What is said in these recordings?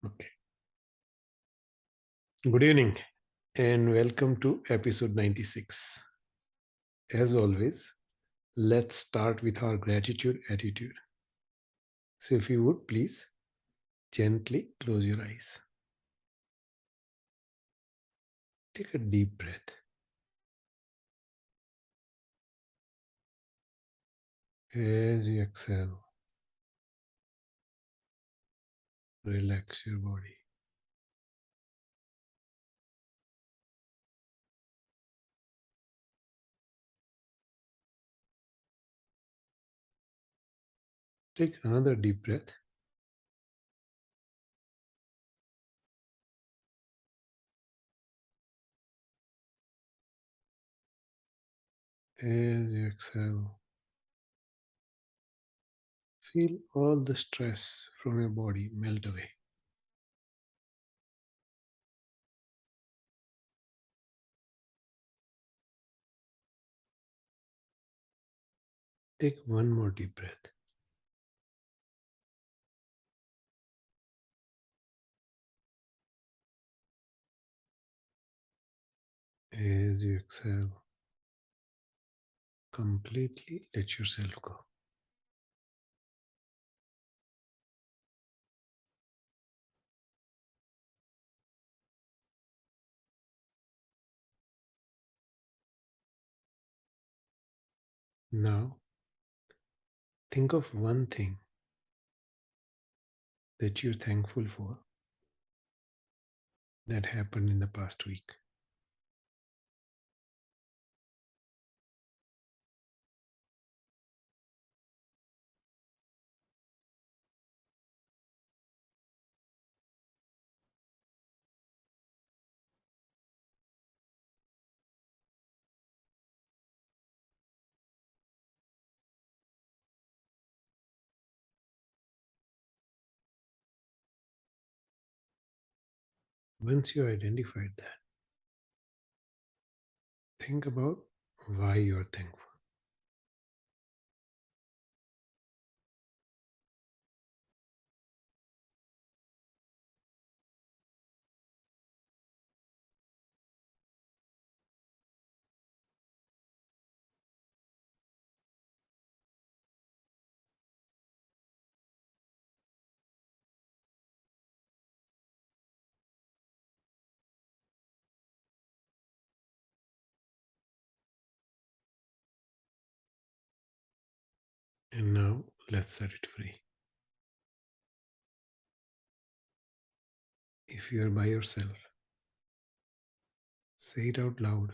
Okay. Good evening and welcome to episode 96. As always, let's start with our gratitude attitude. So, if you would please gently close your eyes. Take a deep breath. As you exhale, relax your body. Take another deep breath. As you exhale, feel all the stress from your body melt away. Take one more deep breath. As you exhale, completely let yourself go. Now, think of one thing that you're thankful for that happened in the past week. Once you identified that, think about why you're thankful. And now let's set it free. If you're by yourself, say it out loud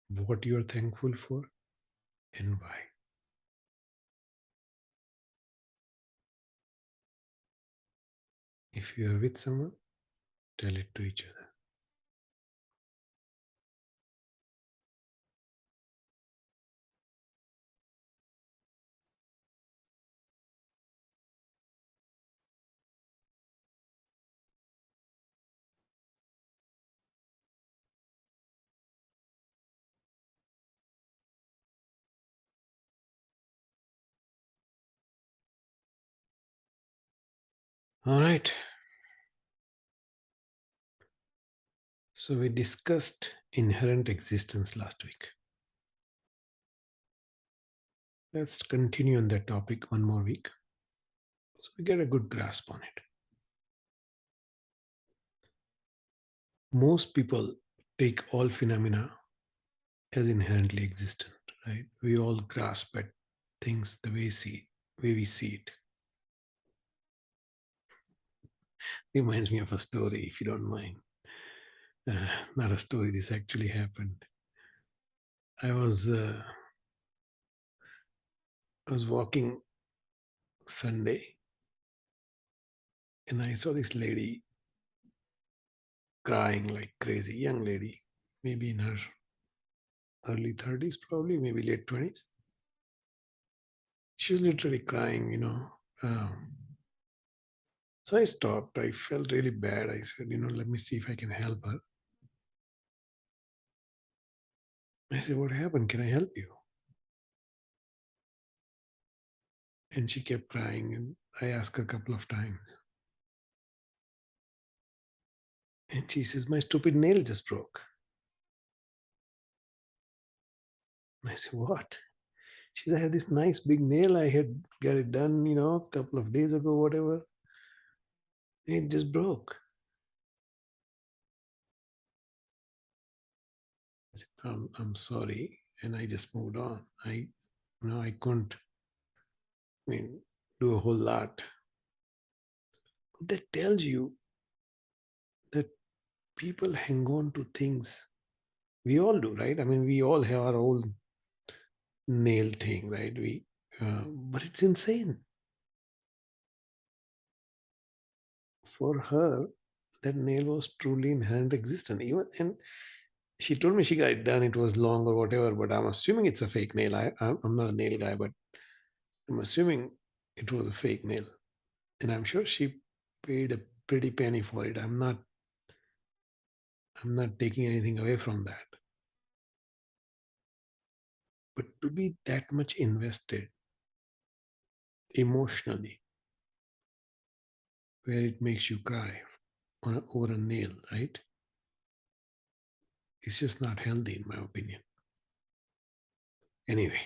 what you're thankful for and why. If you're with someone, tell it to each other. All right. So we discussed inherent existence last week. Let's continue on that topic one more week so we get a good grasp on it. Most people take all phenomena as inherently existent, right? We all grasp at things the way we see it. Reminds me of a story, if you don't mind. Not a story. This actually happened. I was uh, I was walking Sunday, and I saw this lady crying like crazy. Young lady, maybe in her early 30s, probably maybe late 20s. She was literally crying, you know. So I stopped. I felt really bad. I said, let me see if I can help her. I said, what happened? Can I help you? And she kept crying, and I asked her a couple of times. And she says, my stupid nail just broke. And I said, what? She said, I had this nice big nail. I had got it done, a couple of days ago, whatever. And it just broke. I said, I'm sorry. And I just moved on. I couldn't, do a whole lot. That tells you that people hang on to things. We all do, right? We all have our own nail thing, right? But it's insane. For her, that nail was truly inherent existence. Even and she told me she got it done. It was long or whatever, but I'm assuming it's a fake nail. I'm not a nail guy, but I'm assuming it was a fake nail, and I'm sure she paid a pretty penny for it. I'm not taking anything away from that. But to be that much invested emotionally, where it makes you cry over a nail, right? It's just not healthy, in my opinion. Anyway,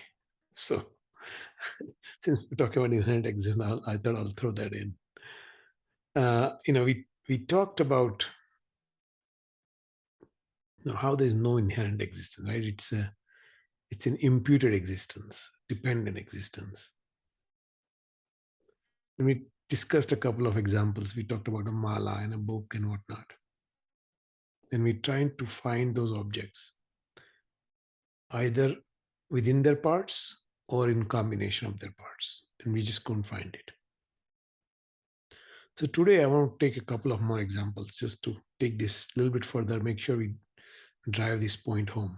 so since we're talking about inherent existence, I thought I'll throw that in. We talked about how there's no inherent existence, right? It's an imputed existence, dependent existence. When we discussed a couple of examples, we talked about a mala and a book and whatnot, and we're trying to find those objects either within their parts or in combination of their parts, and we just couldn't find it. So today I want to take a couple of more examples just to take this a little bit further, make sure we drive this point home.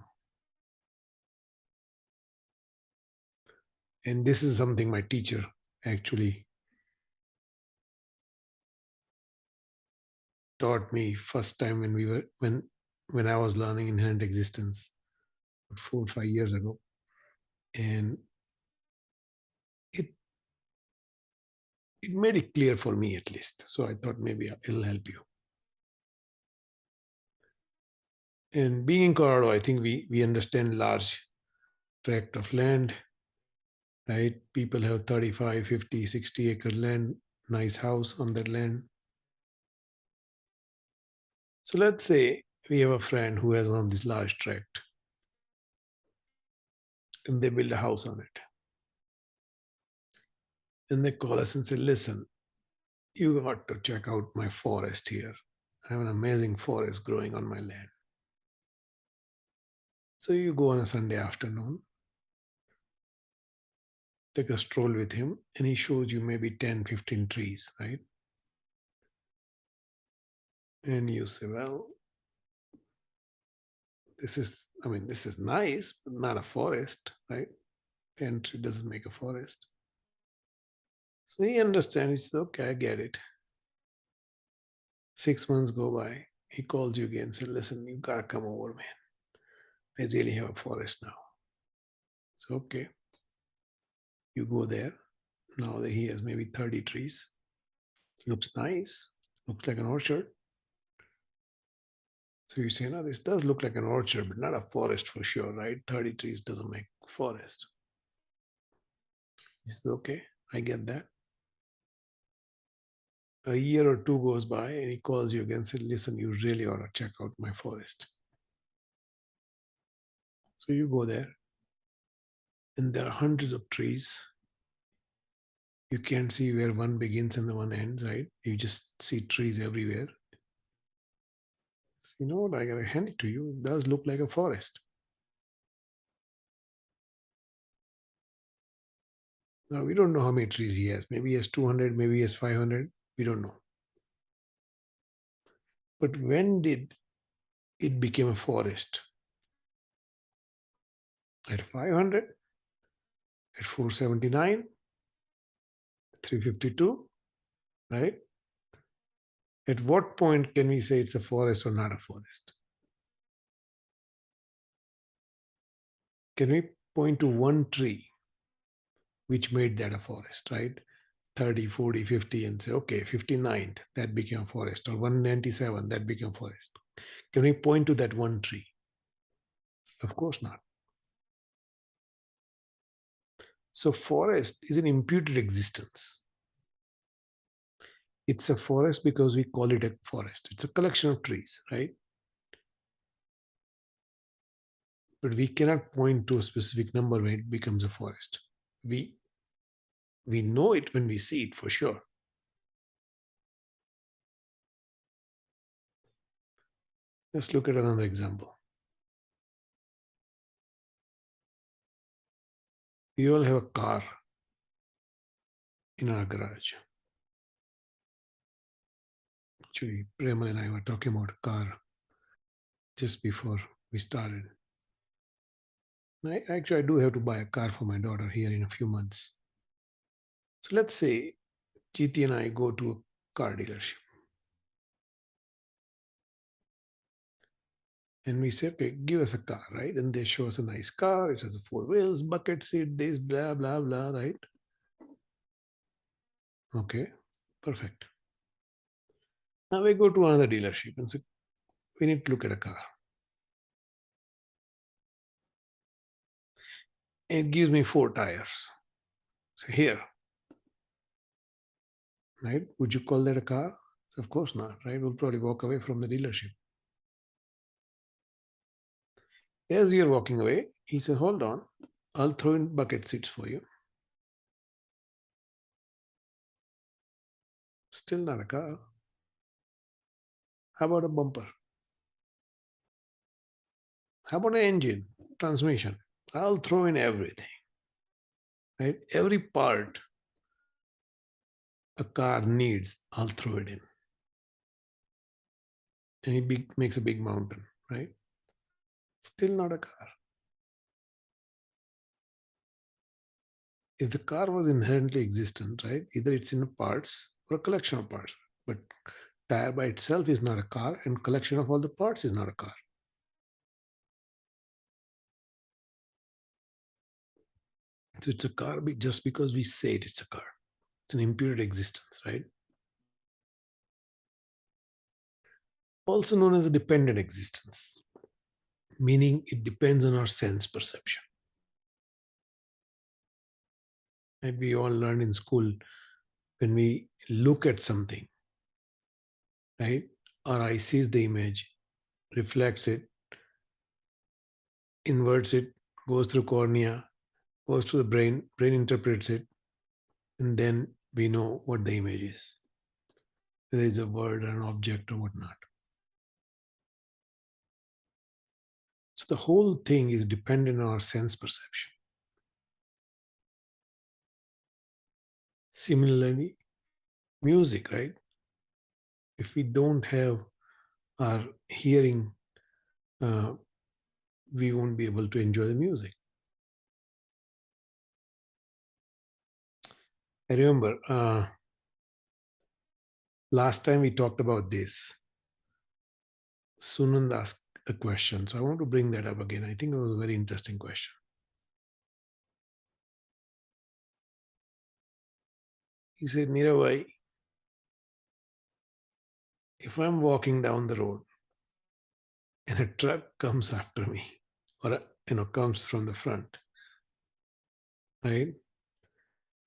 And this is something my teacher actually taught me first time when I was learning inherent existence 4 or 5 years ago. And it it made it clear for me at least. So I thought maybe it'll help you. And being in Colorado, I think we understand large tract of land, right? People have 35, 50, 60 acre land, nice house on that land. So let's say we have a friend who has one of these large tract and they build a house on it. And they call us and say, listen, you got to check out my forest here. I have an amazing forest growing on my land. So you go on a Sunday afternoon, take a stroll with him, and he shows you maybe 10, 15 trees, right? And you say, well, this is nice, but not a forest, right? 10 tree doesn't make a forest. So he understands, he says, okay, I get it. 6 months go by. He calls you again and says, listen, you gotta come over, man. I really have a forest now. So okay, you go there. Now that he has maybe 30 trees. Looks nice. Looks like an orchard. So you say, no, this does look like an orchard, but not a forest for sure, right? 30 trees doesn't make forest. He says, okay, I get that. A year or two goes by and he calls you again and says, listen, you really ought to check out my forest. So you go there and there are hundreds of trees. You can't see where one begins and the one ends, right? You just see trees everywhere. So you know what? I gotta hand it to you. It does look like a forest. Now we don't know how many trees he has. Maybe he has 200, maybe he has 500. We don't know. But when did it become a forest? At 500? At 479? 352? Right? At what point can we say it's a forest or not a forest? Can we point to one tree which made that a forest, right? 30, 40, 50, and say, okay, 59th, that became forest, or 197, that became forest. Can we point to that one tree? Of course not. So forest is an imputed existence. It's a forest because we call it a forest. It's a collection of trees, right? But we cannot point to a specific number when it becomes a forest. We we know it when we see it for sure. Let's look at another example. We all have a car in our garage. Actually, Prema and I were talking about a car just before we started. I do have to buy a car for my daughter here in a few months. So let's say GT and I go to a car dealership and we say, okay, give us a car, right? And they show us a nice car. It has four wheels, bucket seat, this, blah, blah, blah, right? Okay, perfect. Now we go to another dealership and say, we need to look at a car. And it gives me four tires. So here, right? Would you call that a car? So of course not, right? We'll probably walk away from the dealership. As you're walking away, he says, hold on, I'll throw in bucket seats for you. Still not a car. How about a bumper? How about an engine, transmission? I'll throw in everything, right? Every part a car needs, I'll throw it in. And makes a big mountain, right? Still not a car. If the car was inherently existent, right, either it's in parts or a collection of parts. But tire by itself is not a car, and collection of all the parts is not a car. So it's a car just because we say it's a car. It's an imputed existence, right? Also known as a dependent existence, meaning it depends on our sense perception. And we all learn in school when we look at something, right? Our eye sees the image, reflects it, inverts it, goes through cornea, goes to the brain interprets it, and then we know what the image is, whether it's a word or an object or whatnot. So the whole thing is dependent on our sense perception. Similarly, music, right? If we don't have our hearing, uh, we won't be able to enjoy the music. I remember last time we talked about this, Sunand asked a question. So I want to bring that up again. I think it was a very interesting question. He said, Niravai, if I'm walking down the road and a truck comes after me, or comes from the front, right?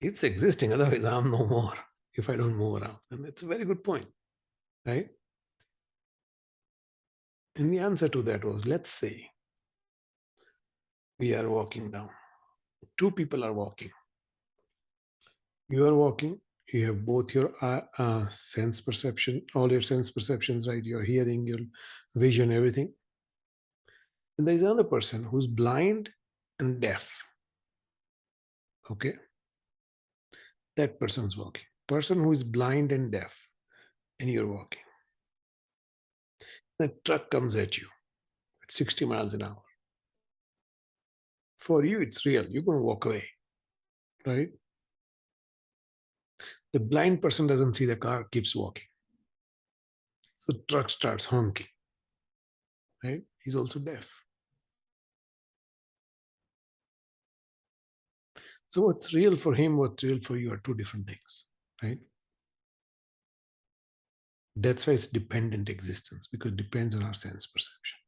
It's existing, otherwise I'm no more if I don't move around. And it's a very good point, right? And the answer to that was, let's say we are walking down. Two people are walking. You are walking. You have both your sense perception, all your sense perceptions, right? Your hearing, your vision, everything. And there's another person who's blind and deaf. Okay. That person's walking. Person who is blind and deaf, and you're walking. The truck comes at you at 60 miles an hour. For you, it's real. You're going to walk away, right? The blind person doesn't see the car, keeps walking. So the truck starts honking, right? He's also deaf. So what's real for him, what's real for you are two different things. right? That's why it's dependent existence, because it depends on our sense perception.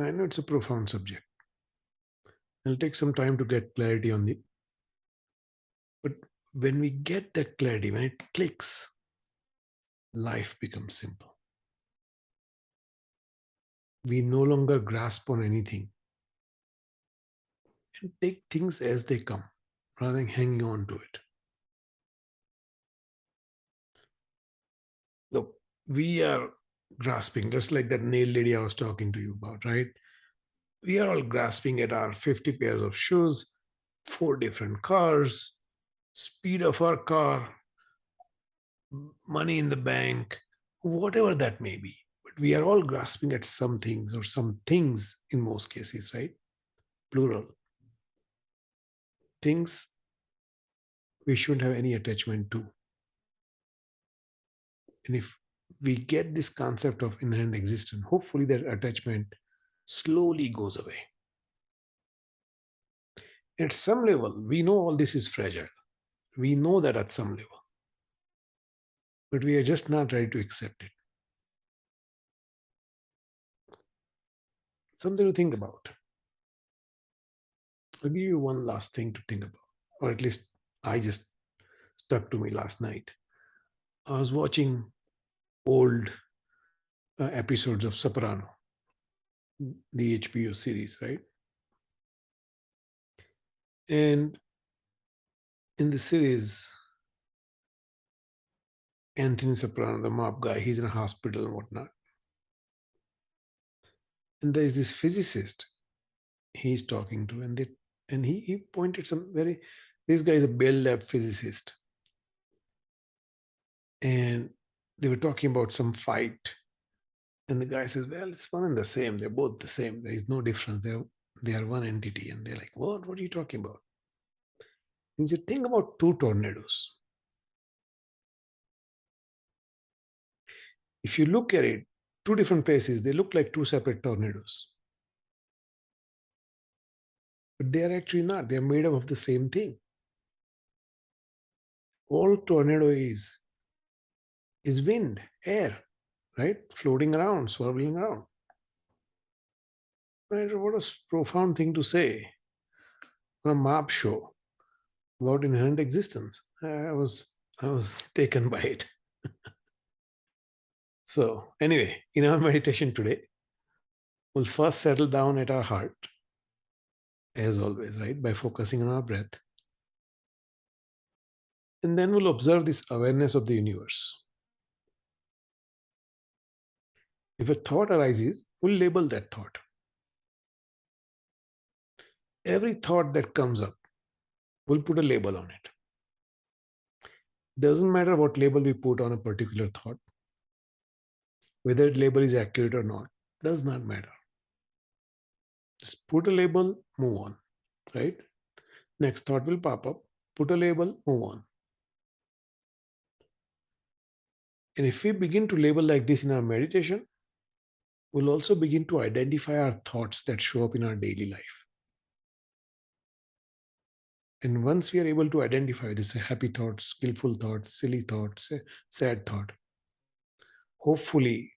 I know it's a profound subject. It'll take some time to get clarity on it. But when we get that clarity, when it clicks, life becomes simple. We no longer grasp on anything and take things as they come rather than hanging on to it. Look, we are grasping, just like that nail lady I was talking to you about, right? We are all grasping at our 50 pairs of shoes, four different cars, speed of our car, money in the bank, whatever that may be. But we are all grasping at some things or some things in most cases, right? Plural. Things we shouldn't have any attachment to. And if we get this concept of inherent existence, hopefully that attachment slowly goes away. At some level, we know all this is fragile. We know that at some level, but we are just not ready to accept it. Something to think about. I'll give you one last thing to think about, or at least I just stuck to me last night. I was watching old episodes of Soprano, the HBO series, right? And in the series, Anthony Soprano, the mob guy, he's in a hospital and whatnot. And there's this physicist he's talking to, and he pointed some very, this guy is a Bell Lab physicist, and they were talking about some fight, and the guy says, well, it's one and the same, they're both the same, there is no difference, they are one entity. And they're like, what are you talking about? He said, think about two tornadoes. If you look at it, two different places, they look like two separate tornadoes, but they are actually not. They are made up of the same thing. All tornado is wind, air, right? Floating around, swirling around. Right? What a profound thing to say on a map show about inherent existence. I was taken by it. So anyway, in our meditation today, we'll first settle down at our heart, as always, right? By focusing on our breath. And then we'll observe this awareness of the universe. If a thought arises, we'll label that thought. Every thought that comes up, we'll put a label on it. Doesn't matter what label we put on a particular thought, whether the label is accurate or not, does not matter. Just put a label, move on, right? Next thought will pop up, put a label, move on. And if we begin to label like this in our meditation, we'll also begin to identify our thoughts that show up in our daily life. And once we are able to identify this happy thoughts, skillful thoughts, silly thoughts, sad thought, hopefully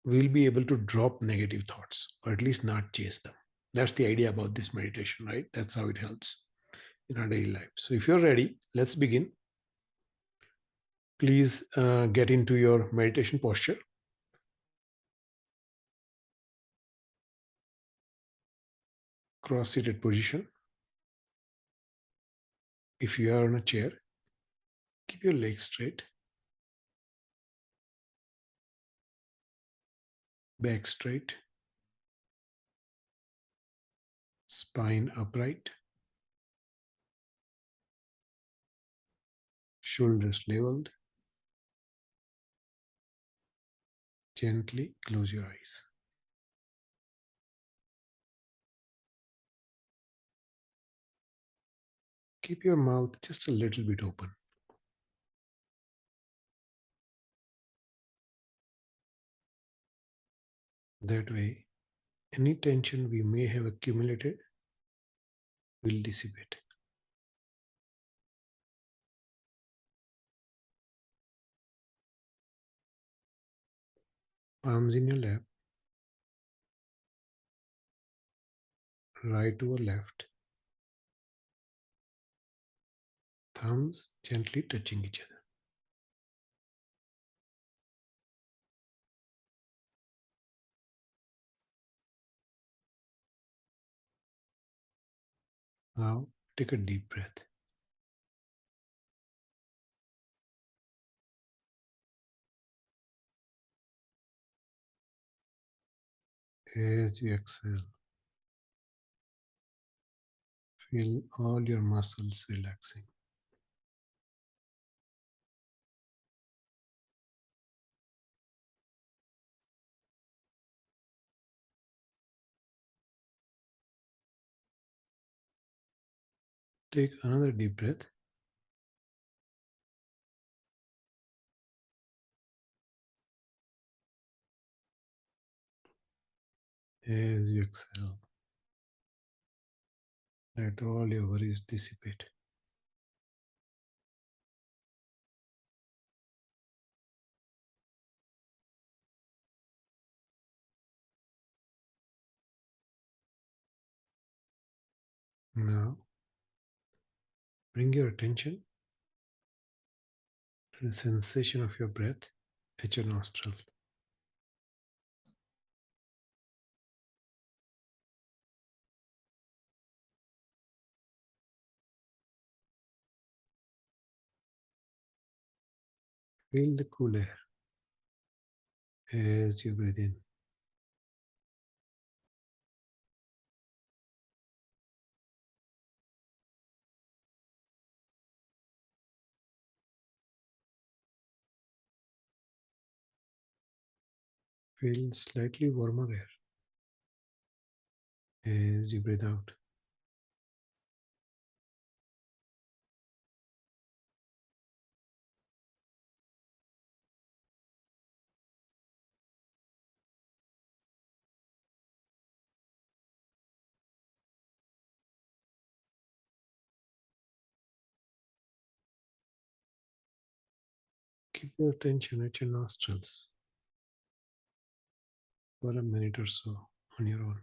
we'll be able to drop negative thoughts or at least not chase them. That's the idea about this meditation, right? That's how it helps in our daily life. So if you're ready, let's begin. Please get into your meditation posture. Cross-seated position. If you are on a chair, keep your legs straight, back straight, spine upright, shoulders leveled. Gently close your eyes. Keep your mouth just a little bit open. That way, any tension we may have accumulated will dissipate. Palms in your lap, right over left, thumbs gently touching each other. Now take a deep breath. As you exhale, feel all your muscles relaxing. Take another deep breath. As you exhale, let all your worries dissipate. Now, bring your attention to the sensation of your breath at your nostril. Feel the cool air as you breathe in. Feel slightly warmer air as you breathe out. Keep your attention at your nostrils for a minute or so on your own.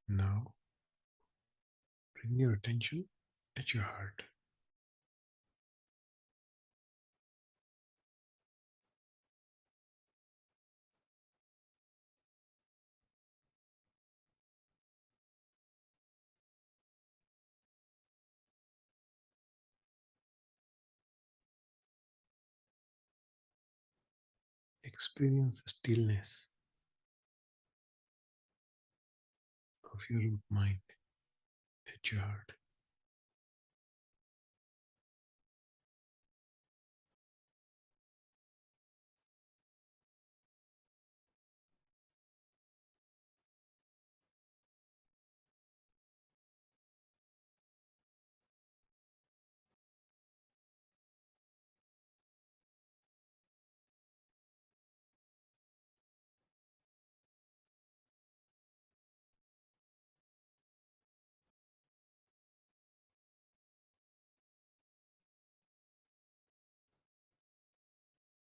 Now, bring your attention at your heart. Experience the stillness of your root mind at your heart.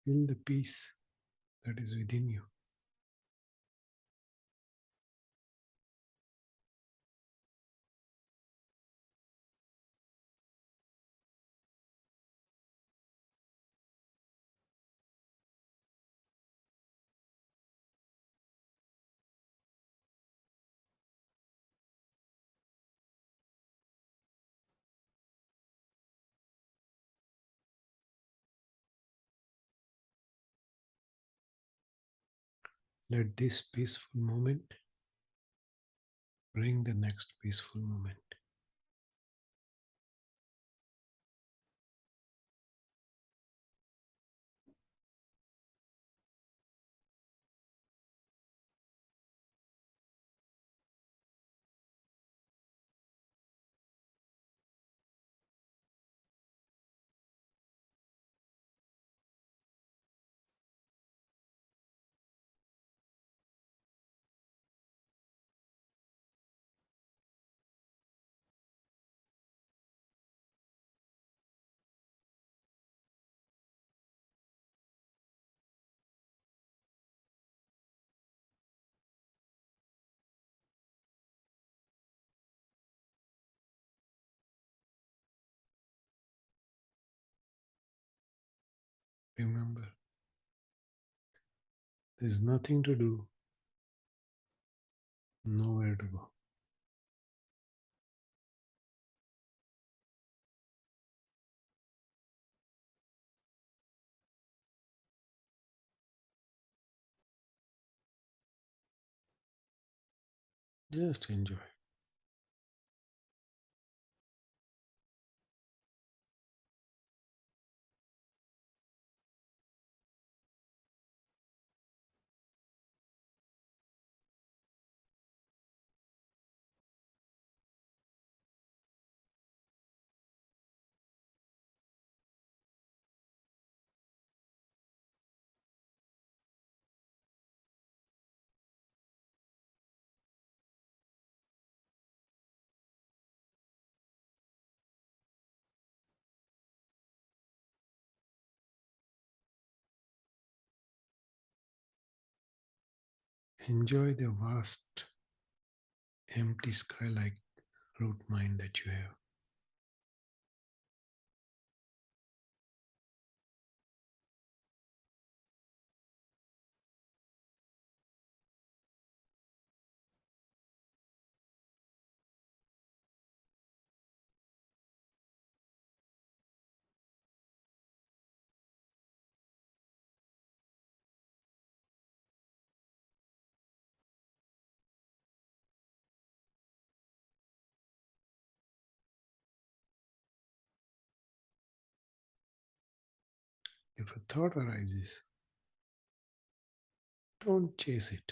Feel the peace that is within you. Let this peaceful moment bring the next peaceful moment. Remember, there's nothing to do, nowhere to go. Just enjoy. Enjoy the vast, empty sky like root mind that you have. If a thought arises, don't chase it.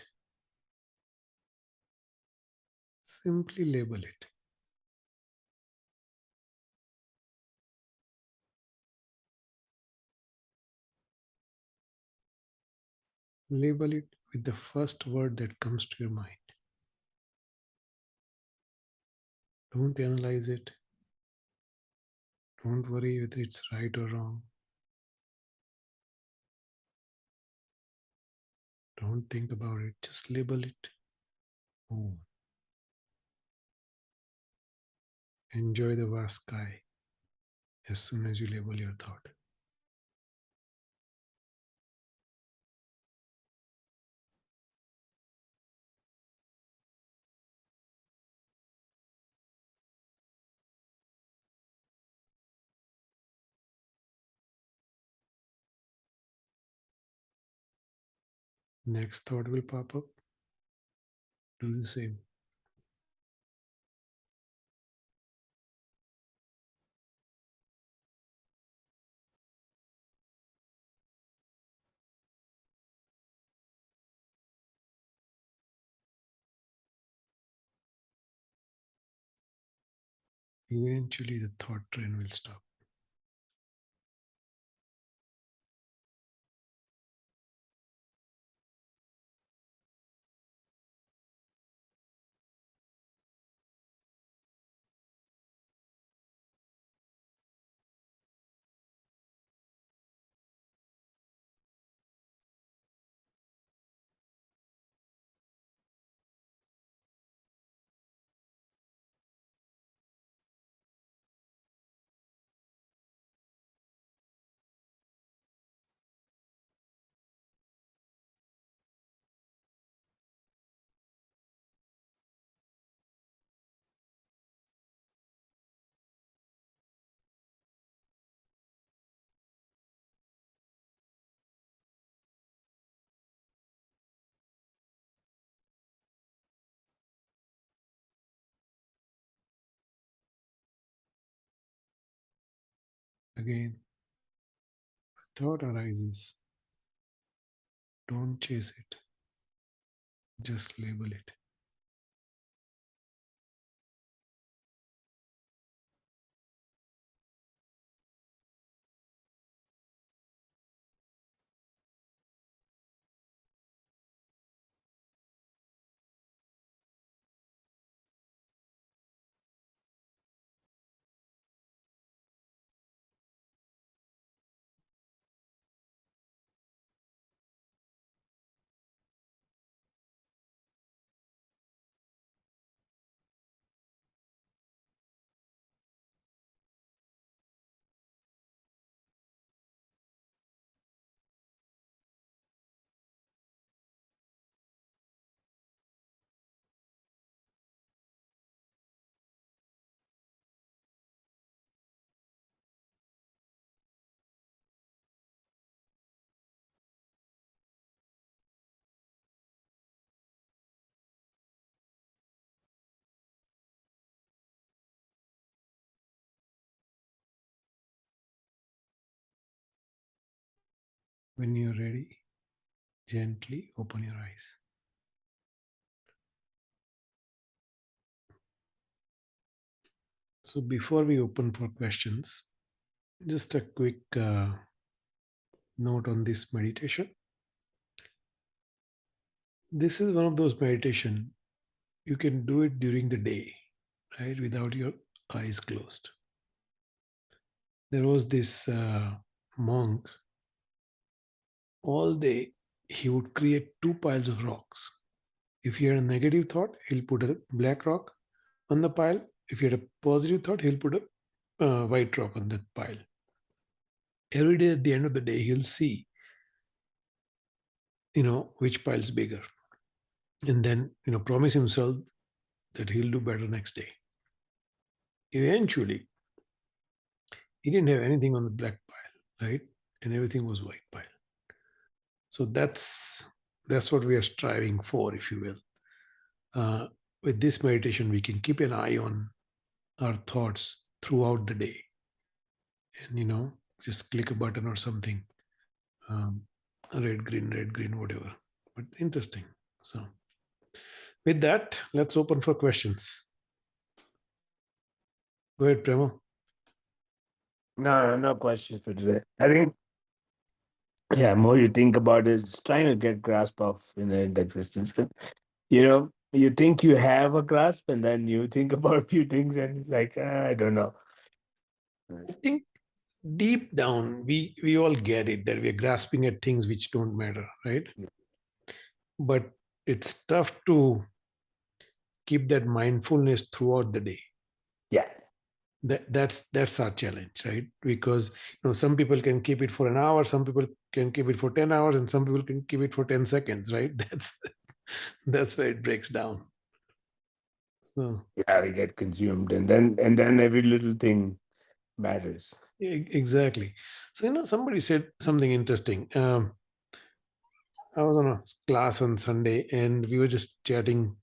Simply label it. Label it with the first word that comes to your mind. Don't analyze it. Don't worry whether it's right or wrong. Don't think about it. Just label it. Oh, enjoy the vast sky as soon as you label your thought. Next thought will pop up. Do the same. Eventually, the thought train will stop. Again, thought arises. Don't chase it, just label it. When you're ready, gently open your eyes. So, before we open for questions, just a quick note on this meditation. This is one of those meditation you can do it during the day, right, without your eyes closed. There was this monk. All day he would create two piles of rocks. If he had a negative thought, he'll put a black rock on the pile. If he had a positive thought, he'll put a white rock on that pile. Every day at the end of the day, he'll see, which pile's bigger, and then promise himself that he'll do better next day. Eventually, he didn't have anything on the black pile, right? And everything was white pile. So that's what we are striving for, if you will. With this meditation, we can keep an eye on our thoughts throughout the day, and just click a button or something, um, red, green, whatever. But interesting. So, with that, let's open for questions. Go ahead, Premo. No questions for today. I think, yeah, more you think about it, it's trying to get grasp of inherent existence. You think you have a grasp, and then you think about a few things, and like, I don't know. I think deep down, we all get it that we are grasping at things which don't matter, right? But it's tough to keep that mindfulness throughout the day. Yeah, That's our challenge, right? Because some people can keep it for an hour, some people can keep it for 10 hours, and some people can keep it for 10 seconds, right? That's where it breaks down. So yeah, we get consumed, and then every little thing matters. exactly. So somebody said something interesting. I was on a class on Sunday, and we were just chatting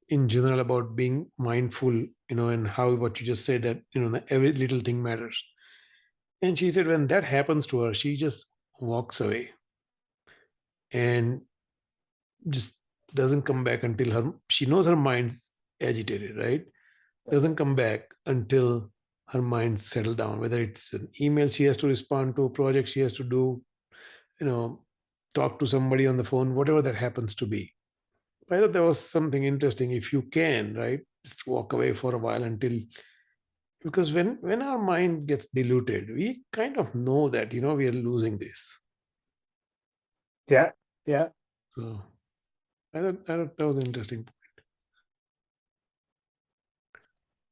in general about being mindful, and how what you just said, that every little thing matters. And she said when that happens to her, she just walks away and just doesn't come back until she knows her mind's agitated, right? Doesn't come back until her mind's settled down, whether it's an email she has to respond to, a project she has to do, you know talk to somebody on the phone, whatever that happens to be. I thought there was something interesting. If you can, right, just walk away for a while until, because when our mind gets diluted, we kind of know that we are losing this. Yeah, yeah. So I thought that was interesting.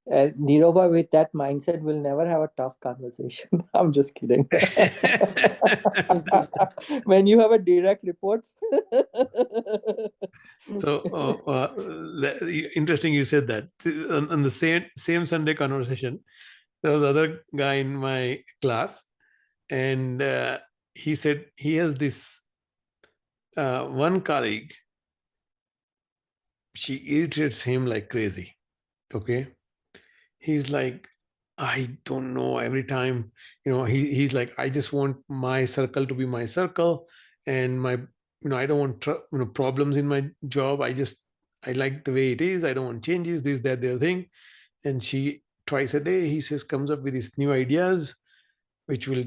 Nirova, with that mindset, will never have a tough conversation. I'm just kidding. When you have a direct reports. So interesting you said that. On the same Sunday conversation, there was other guy in my class, and he said he has this one colleague. She irritates him like crazy. Okay, he's like, I don't know. Every time, he's like, I just want my circle to be my circle, and I don't want problems in my job. I like the way it is. I don't want changes. This, that, the other thing. And she twice a day, he says, comes up with these new ideas, which will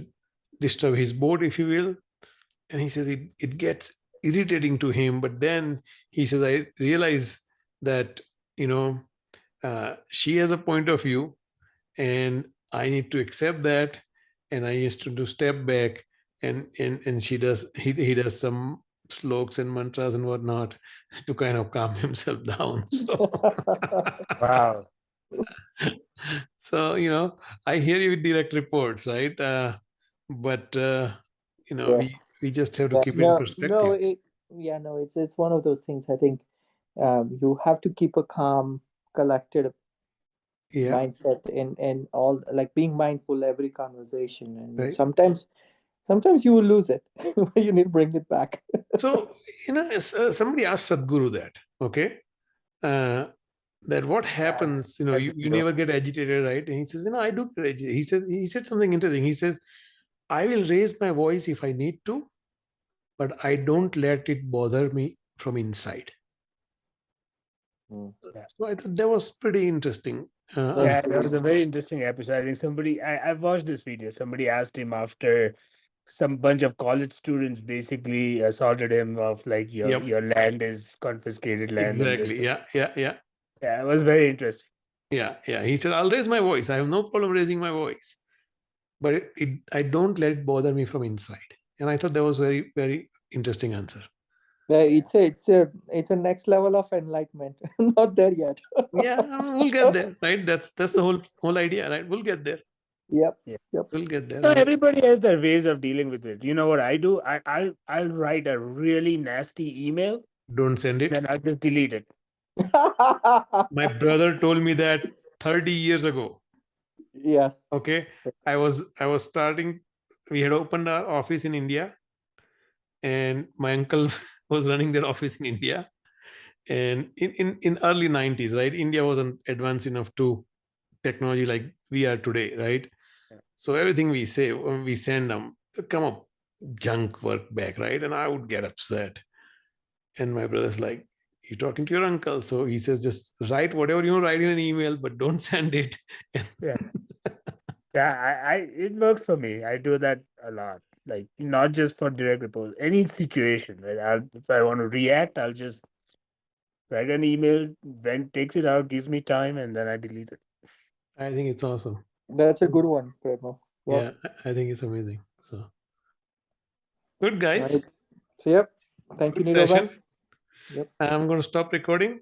disturb his board, if you will. And he says it gets irritating to him. But then he says, I realize that you know she has a point of view, and I need to accept that, and I used to do step back, and he does some sloks and mantras and whatnot to kind of calm himself down. So Wow. so I hear you with direct reports, right? But Yeah. we just have to Yeah. keep it in No, no, perspective. no, it's one of those things. I think you have to keep a calm, collected Yeah, mindset in all, like being mindful every conversation. And right. sometimes you will lose it. You need to bring it back. So somebody asked Sadhguru that, okay, uh, that what happens, you never get agitated, right? And he says, I do get agitated. He said something interesting. He says, I will raise my voice if I need to, but I don't let it bother me from inside. Mm. Yeah. So I thought that was pretty interesting That's answer. Yeah, that was a very interesting episode. I think I've watched this video. Somebody asked him after some bunch of college students basically assaulted him of like Yep, your land is confiscated land and this. exactly. Yeah, yeah, yeah, Yeah, it was very interesting. yeah. He said, I'll raise my voice. I have no problem raising my voice, but I don't let it bother me from inside. And I thought that was very, very interesting answer. it's a next level of enlightenment. Not there yet. Yeah, we'll get there, right? That's the whole idea, right? We'll get there. Yep. Yeah. Yep. We'll get there, So right? everybody has their ways of dealing with it. You know what I do? I'll write a really nasty email, Don't send it. then I'll just delete it. My brother told me that 30 years ago. Yes. Okay, I was starting. We had opened our office in India, and my uncle was running that office in India. And in early 90s, right? India wasn't advanced enough to technology like we are today, right? Yeah. So everything we say, when we send them, come up junk work back, right? And I would get upset. And my brother's like, you're talking to your uncle. So he says, just write whatever you write in an email, but don't send it. Yeah. Yeah, I it works for me. I do that a lot. Like not just for direct report, any situation, right? If I want to react, I'll just write an email, when takes it out, gives me time, and then I delete it. I think it's awesome. That's a good one, Prema. Yeah, Well, I think it's amazing. So good, right. guys. So, yep. Thank you, Good Niro. session. Yep. I'm going to stop recording.